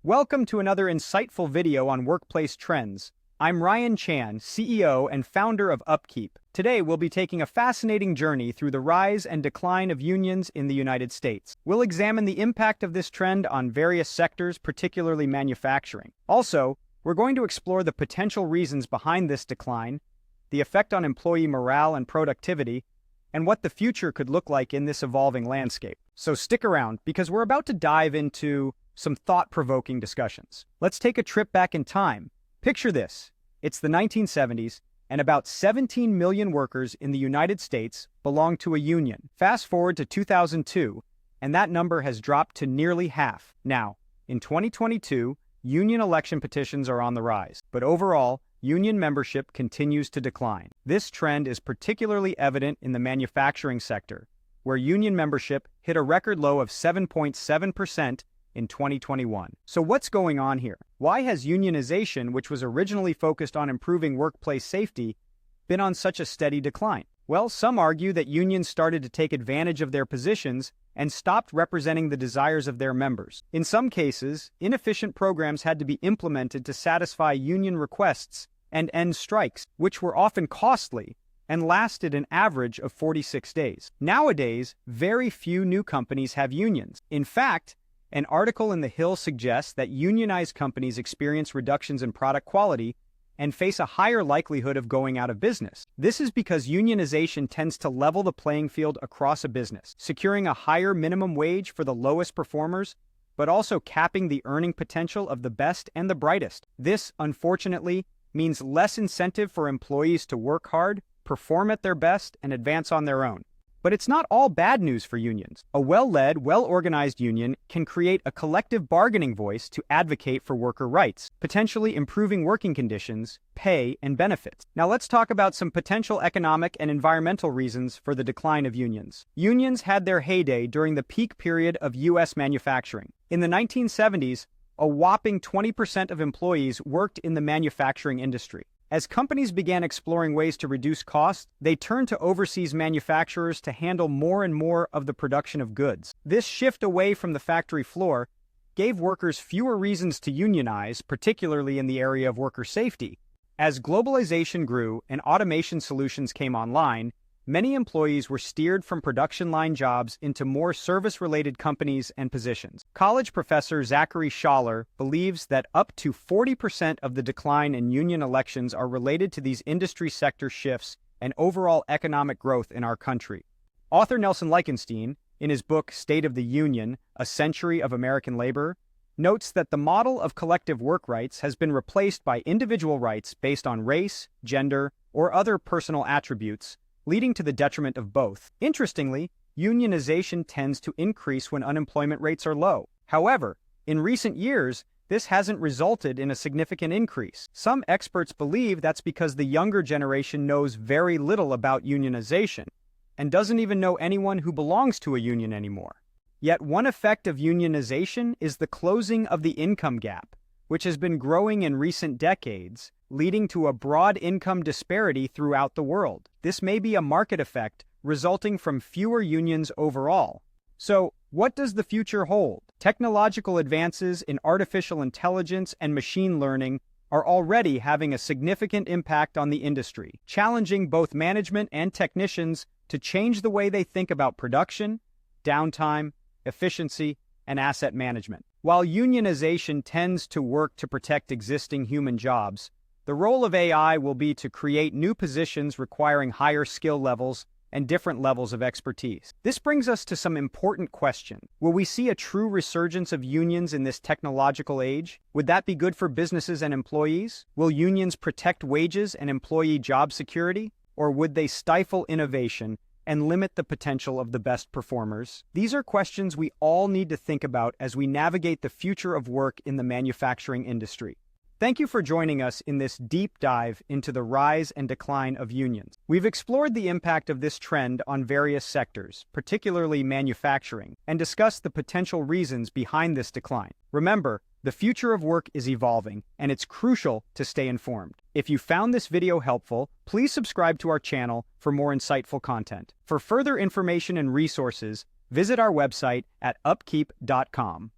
Welcome to another insightful video on workplace trends. I'm Ryan Chan, CEO and founder of UpKeep. Today we'll be taking a fascinating journey through the rise and decline of unions in the United States. We'll examine the impact of this trend on various sectors, particularly manufacturing. Also, we're going to explore the potential reasons behind this decline, the effect on employee morale and productivity, and what the future could look like in this evolving landscape. So stick around, because we're about to dive into some thought-provoking discussions. Let's take a trip back in time. Picture this. It's the 1970s, and about 17 million workers in the United States belong to a union. Fast forward to 2002, and that number has dropped to nearly half. Now, in 2022, union election petitions are on the rise, but overall, union membership continues to decline. This trend is particularly evident in the manufacturing sector, where union membership hit a record low of 7.7% in 2021. So what's going on here? Why has unionization, which was originally focused on improving workplace safety, been on such a steady decline? Well, some argue that unions started to take advantage of their positions and stopped representing the desires of their members. In some cases, inefficient programs had to be implemented to satisfy union requests and end strikes, which were often costly and lasted an average of 46 days. Nowadays, very few new companies have unions. In fact, an article in The Hill suggests that unionized companies experience reductions in product quality and face a higher likelihood of going out of business. This is because unionization tends to level the playing field across a business, securing a higher minimum wage for the lowest performers, but also capping the earning potential of the best and the brightest. This, unfortunately, means less incentive for employees to work hard, perform at their best, and advance on their own. But it's not all bad news for unions. A well-led, well-organized union can create a collective bargaining voice to advocate for worker rights, potentially improving working conditions, pay, and benefits. Now let's talk about some potential economic and environmental reasons for the decline of unions. Unions had their heyday during the peak period of U.S. manufacturing. In the 1970s, a whopping 20% of employees worked in the manufacturing industry. As companies began exploring ways to reduce costs, they turned to overseas manufacturers to handle more and more of the production of goods. This shift away from the factory floor gave workers fewer reasons to unionize, particularly in the area of worker safety. As globalization grew and automation solutions came online, many employees were steered from production line jobs into more service-related companies and positions. College professor Zachary Schaller believes that up to 40% of the decline in union elections are related to these industry sector shifts and overall economic growth in our country. Author Nelson Lichtenstein, in his book State of the Union: A Century of American Labor, notes that the model of collective work rights has been replaced by individual rights based on race, gender, or other personal attributes, leading to the detriment of both. Interestingly, unionization tends to increase when unemployment rates are low. However, in recent years, this hasn't resulted in a significant increase. Some experts believe that's because the younger generation knows very little about unionization and doesn't even know anyone who belongs to a union anymore. Yet one effect of unionization is the closing of the income gap, which has been growing in recent decades, leading to a broad income disparity throughout the world. This may be a market effect resulting from fewer unions overall. So, what does the future hold? Technological advances in artificial intelligence and machine learning are already having a significant impact on the industry, challenging both management and technicians to change the way they think about production, downtime, efficiency, and asset management. While unionization tends to work to protect existing human jobs, the role of AI will be to create new positions requiring higher skill levels and different levels of expertise. This brings us to some important questions. Will we see a true resurgence of unions in this technological age? Would that be good for businesses and employees? Will unions protect wages and employee job security? Or would they stifle innovation and limit the potential of the best performers? These are questions we all need to think about as we navigate the future of work in the manufacturing industry. Thank you for joining us in this deep dive into the rise and decline of unions. We've explored the impact of this trend on various sectors, particularly manufacturing, and discussed the potential reasons behind this decline. Remember, the future of work is evolving, and it's crucial to stay informed. If you found this video helpful, please subscribe to our channel for more insightful content. For further information and resources, visit our website at upkeep.com.